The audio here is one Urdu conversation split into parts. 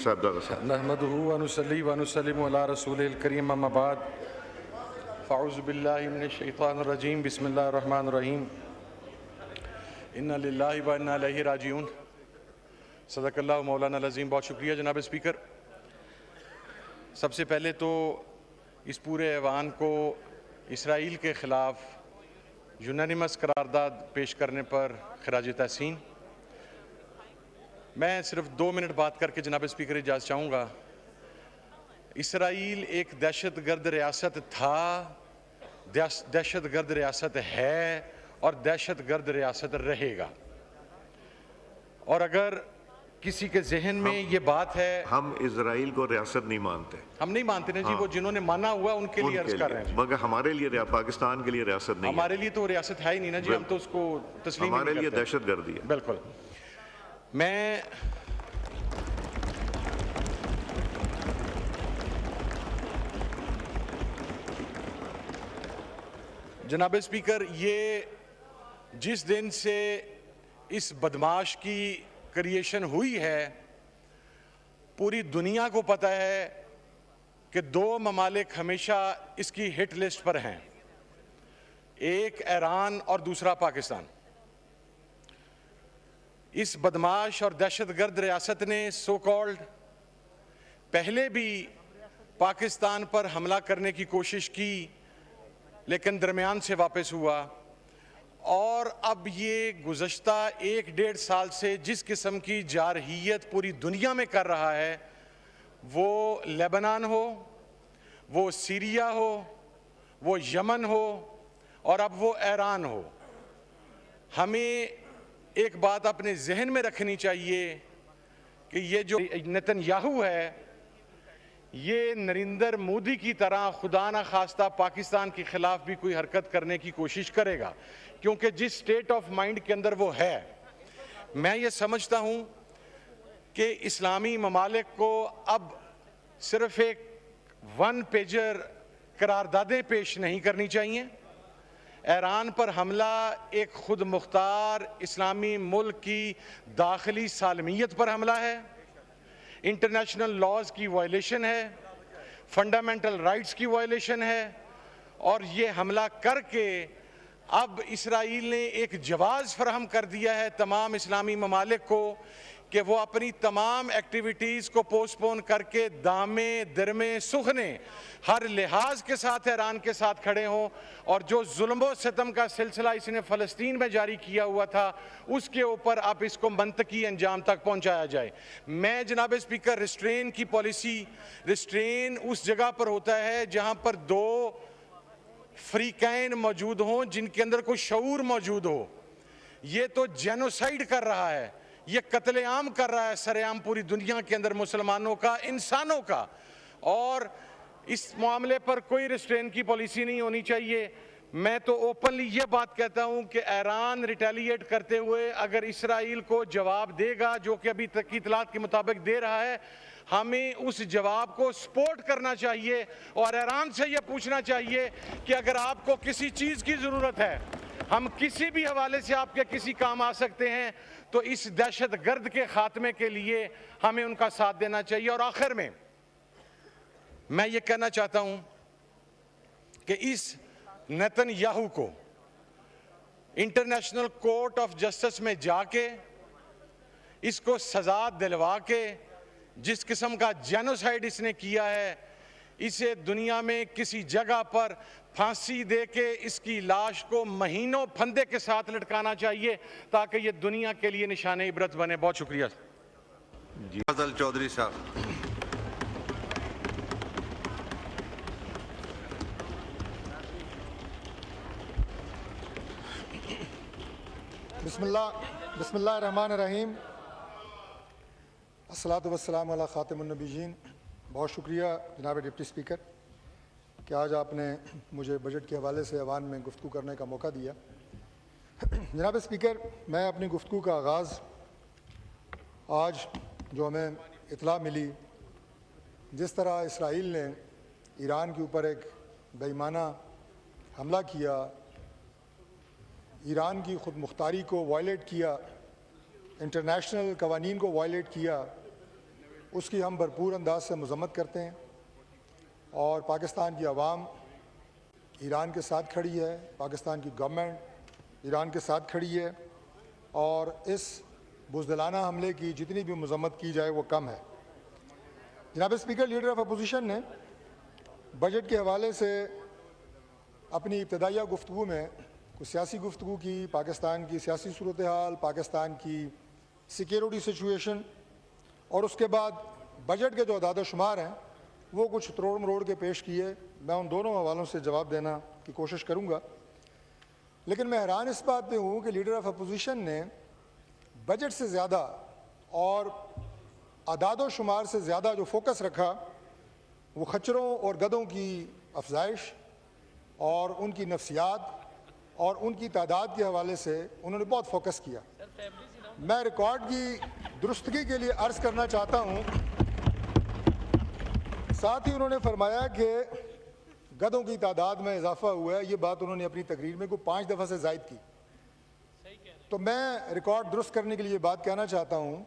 صاحبزادہ صاحب. نحمده ونصلي ونسلم على رسوله الكريم اما بعد فاعوذ بالله من الشیطان الرجیم بسم اللہ الرحمن الرحیم انا للہ و انا الیہ راجعون. صدق اللہ مولانا العظیم. بہت شکریہ جناب اسپیکر. سب سے پہلے تو اس پورے ایوان کو اسرائیل کے خلاف یونانیمس قرارداد پیش کرنے پر خراج تحسین. میں صرف 2 منٹ بات کر کے جناب اسپیکر اجازت چاہوں گا. اسرائیل ایک دہشت گرد ریاست تھا، دہشت گرد ریاست ہے اور دہشت گرد ریاست رہے گا. اور اگر کسی کے ذہن میں یہ بات ہے، ہم اسرائیل کو ریاست نہیں مانتے. ہم نہیں مانتے نا جی، وہ جنہوں نے مانا ہوا ان کے لیے عرض کر رہے ہیں. مگر ہمارے لیے پاکستان کے لیے ریاست نہیں ہے. ہمارے لیے تو ریاست ہے ہی نہیں نا جی، ہم تو اس کو تسلیم ہمارے نہیں لیے کرتے. دہشت گردی ہے. بالکل. میں جناب اسپیکر، یہ جس دن سے اس بدماش کی کریشن ہوئی ہے، پوری دنیا کو پتہ ہے کہ 2 ممالک ہمیشہ اس کی ہٹ لسٹ پر ہیں، ایک ایران اور دوسرا پاکستان. اس بدماش اور دہشت گرد ریاست نے سو کالڈ پہلے بھی پاکستان پر حملہ کرنے کی کوشش کی لیکن درمیان سے واپس ہوا، اور اب یہ گزشتہ 1-1.5 سال سے جس قسم کی جارحیت پوری دنیا میں کر رہا ہے، وہ لیبنان ہو، وہ سیریا ہو، وہ یمن ہو اور اب وہ ایران ہو. ہمیں ایک بات اپنے ذہن میں رکھنی چاہیے کہ یہ جو نتن یاہو ہے، یہ نریندر مودی کی طرح خدا نہ خواستہ پاکستان کے خلاف بھی کوئی حرکت کرنے کی کوشش کرے گا، کیونکہ جس سٹیٹ آف مائنڈ کے اندر وہ ہے. میں یہ سمجھتا ہوں کہ اسلامی ممالک کو اب صرف ایک 1 پیجر قراردادیں پیش نہیں کرنی چاہیے. ایران پر حملہ ایک خود مختار اسلامی ملک کی داخلی سالمیت پر حملہ ہے، انٹرنیشنل لاز کی وائلیشن ہے، فنڈامنٹل رائٹس کی وائلیشن ہے، اور یہ حملہ کر کے اب اسرائیل نے ایک جواز فراہم کر دیا ہے تمام اسلامی ممالک کو کہ وہ اپنی تمام ایکٹیویٹیز کو پوسٹ پون کر کے دامے درمے سخنے ہر لحاظ کے ساتھ ایران کے ساتھ کھڑے ہوں، اور جو ظلم و ستم کا سلسلہ اس نے فلسطین میں جاری کیا ہوا تھا اس کے اوپر اب اس کو منطقی انجام تک پہنچایا جائے. میں جناب اسپیکر، ریسٹرین کی پالیسی، ریسٹرین اس جگہ پر ہوتا ہے جہاں پر 2 فریقین موجود ہوں جن کے اندر کوئی شعور موجود ہو. یہ تو جینوسائیڈ کر رہا ہے، یہ قتل عام کر رہا ہے سر عام پوری دنیا کے اندر مسلمانوں کا، انسانوں کا، اور اس معاملے پر کوئی ریسٹرین کی پالیسی نہیں ہونی چاہیے. میں تو اوپنلی یہ بات کہتا ہوں کہ ایران ریٹیلیٹ کرتے ہوئے اگر اسرائیل کو جواب دے گا، جو کہ ابھی تک کی اطلاعات کے مطابق دے رہا ہے، ہمیں اس جواب کو سپورٹ کرنا چاہیے اور ایران سے یہ پوچھنا چاہیے کہ اگر آپ کو کسی چیز کی ضرورت ہے، ہم کسی بھی حوالے سے آپ کے کسی کام آ سکتے ہیں، تو اس دہشت گرد کے خاتمے کے لیے ہمیں ان کا ساتھ دینا چاہیے. اور آخر میں یہ کہنا چاہتا ہوں کہ اس نتن یاہو کو انٹرنیشنل کورٹ آف جسٹس میں جا کے اس کو سزا دلوا کے جس قسم کا جینوسائیڈ اس نے کیا ہے، اسے دنیا میں کسی جگہ پر پھانسی دے کے اس کی لاش کو مہینوں پھندے کے ساتھ لٹکانا چاہیے تاکہ یہ دنیا کے لیے نشان عبرت بنے. بہت شکریہ. فضل چودھری صاحب. بسم اللہ الرحمن الرحیم. الصلاۃ والسلام علی خاتم النبیین. بہت شکریہ جناب ڈپٹی اسپیکر کہ آج آپ نے مجھے بجٹ کے حوالے سے ایوان میں گفتگو کرنے کا موقع دیا. جناب اسپیکر، میں اپنی گفتگو کا آغاز آج جو ہمیں اطلاع ملی جس طرح اسرائیل نے ایران کے اوپر ایک بے ایمانہ حملہ کیا، ایران کی خود مختاری کو وائلیٹ کیا، انٹرنیشنل قوانین کو وائلیٹ کیا، اس کی ہم بھرپور انداز سے مذمت کرتے ہیں اور پاکستان کی عوام ایران کے ساتھ کھڑی ہے، پاکستان کی گورنمنٹ ایران کے ساتھ کھڑی ہے اور اس بزدلانہ حملے کی جتنی بھی مذمت کی جائے وہ کم ہے۔ جناب اسپیکر، لیڈر آف اپوزیشن نے بجٹ کے حوالے سے اپنی ابتدائیہ گفتگو میں کچھ سیاسی گفتگو کی، پاکستان کی سیاسی صورتحال، پاکستان کی سیکیورٹی سچویشن اور اس کے بعد بجٹ کے جو اعداد و شمار ہیں وہ کچھ تروڑ مروڑ کے پیش کیے۔ میں ان دونوں حوالوں سے جواب دینا کی کوشش کروں گا، لیکن میں حیران اس بات پہ ہوں کہ لیڈر آف اپوزیشن نے بجٹ سے زیادہ اور اعداد و شمار سے زیادہ جو فوکس رکھا وہ خچروں اور گدھوں کی افزائش اور ان کی نفسیات اور ان کی تعداد کے حوالے سے انہوں نے بہت فوکس کیا۔ میں ریکارڈ کی درستگی کے لیے عرض کرنا چاہتا ہوں، ساتھ ہی انہوں نے فرمایا کہ گدھوں کی تعداد میں اضافہ ہوا ہے، یہ بات انہوں نے اپنی تقریر میں 5 دفعہ سے زائد کی۔ تو میں ریکارڈ درست کرنے کے لیے بات کہنا چاہتا ہوں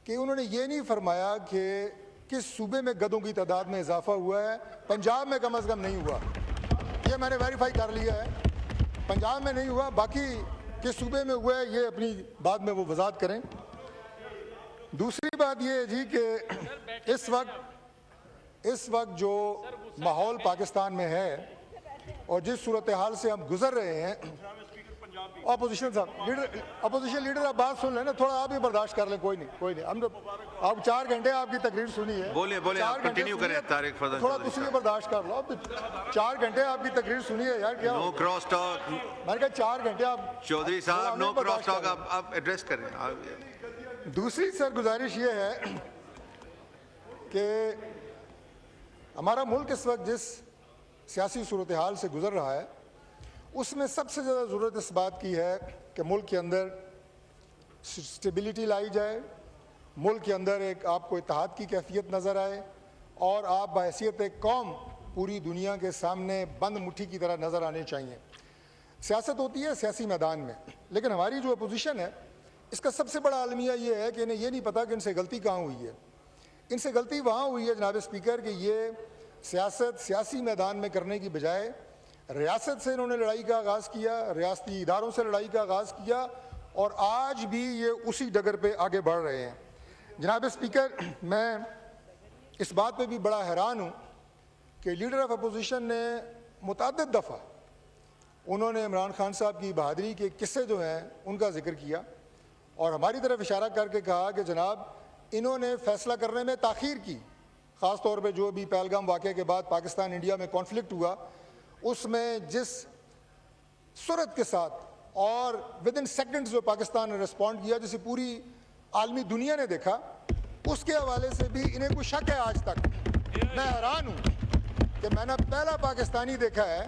کہ انہوں نے یہ نہیں فرمایا کہ کس صوبے میں گدھوں کی تعداد میں اضافہ ہوا ہے۔ پنجاب میں کم از کم نہیں ہوا، یہ میں نے ویریفائی کر لیا ہے، پنجاب میں نہیں ہوا، باقی کس صوبے میں ہوا ہے یہ اپنی بعد میں وہ وضاحت کریں۔ دوسری بات یہ ہے جی کہ اس وقت جو ماحول پاکستان میں ہے اور جس صورتحال سے ہم گزر رہے ہیں، اپوزیشن لیڈر آپ بات سن لیں نا، تھوڑا آپ بھی برداشت کر لیں، کوئی نہیں ہم آپ 4 گھنٹے آپ کی تقریر سنی ہے، بولے آپ کنٹینیو کریں طارق فضل تھوڑا تسی بھی برداشت کر لو۔ اب 4 گھنٹے آپ کی تقریر سنی ہے یار، کیا نو کراس ٹاک۔ میں نے کہا 4 گھنٹے آپ چودھری صاحب نو کراس ٹاک آپ ایڈریس کریں۔ دوسری سر گزارش یہ ہے کہ ہمارا ملک اس وقت جس سیاسی صورتحال سے گزر رہا ہے اس میں سب سے زیادہ ضرورت اس بات کی ہے کہ ملک کے اندر سٹیبلٹی لائی جائے، ملک کے اندر ایک آپ کو اتحاد کی کیفیت نظر آئے اور آپ بحیثیت ایک قوم پوری دنیا کے سامنے بند مٹھی کی طرح نظر آنے چاہیے۔ سیاست ہوتی ہے سیاسی میدان میں، لیکن ہماری جو اپوزیشن ہے اس کا سب سے بڑا المیہ یہ ہے کہ انہیں یہ نہیں پتا کہ ان سے غلطی کہاں ہوئی ہے۔ ان سے غلطی وہاں ہوئی ہے جناب اسپیکر کہ یہ سیاست سیاسی میدان میں کرنے کی بجائے ریاست سے انہوں نے لڑائی کا آغاز کیا، ریاستی اداروں سے لڑائی کا آغاز کیا اور آج بھی یہ اسی ڈگر پہ آگے بڑھ رہے ہیں۔ جناب اسپیکر، میں اس بات پہ بھی بڑا حیران ہوں کہ لیڈر آف اپوزیشن نے متعدد دفعہ انہوں نے عمران خان صاحب کی بہادری کے قصے جو ہیں ان کا ذکر کیا اور ہماری طرف اشارہ کر کے کہا کہ جناب انہوں نے فیصلہ کرنے میں تاخیر کی، خاص طور پہ جو بھی پہلگام واقعے کے بعد پاکستان انڈیا میں کانفلکٹ ہوا اس میں جس سرعت کے ساتھ اور ودن سیکنڈز جو پاکستان نے رسپونڈ کیا جسے پوری عالمی دنیا نے دیکھا، اس کے حوالے سے بھی انہیں کوئی شک ہے آج تک۔ میں حیران ہوں کہ میں نے پہلا پاکستانی دیکھا ہے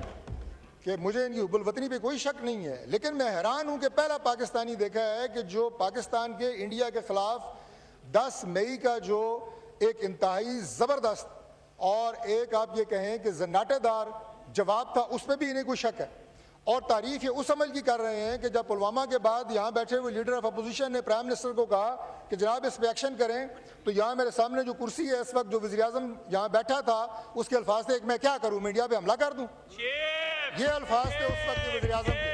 کہ مجھے ان کی حب الوطنی پہ کوئی شک نہیں ہے، لیکن میں حیران ہوں کہ پہلا پاکستانی دیکھا ہے کہ جو پاکستان کے انڈیا کے خلاف 10 مئی کا جو ایک انتہائی زبردست اور ایک آپ یہ کہیں کہ زناٹے دار جواب تھا، اس پہ بھی انہیں کوئی شک ہے۔ اور تعریف یہ اس عمل کی کر رہے ہیں کہ جب پلوامہ کے بعد یہاں بیٹھے ہوئے لیڈر آف اپوزیشن نے پرائم منسٹر کو کہا کہ جناب اس پہ ایکشن کریں، تو یہاں میرے سامنے جو کرسی ہے اس وقت جو وزیر اعظم یہاں بیٹھا تھا اس کے الفاظ تھے کہ میں کیا کروں، میں انڈیا پہ حملہ کر دوں، یہ الفاظ تھے اس وقت کے وزیر اعظم کے۔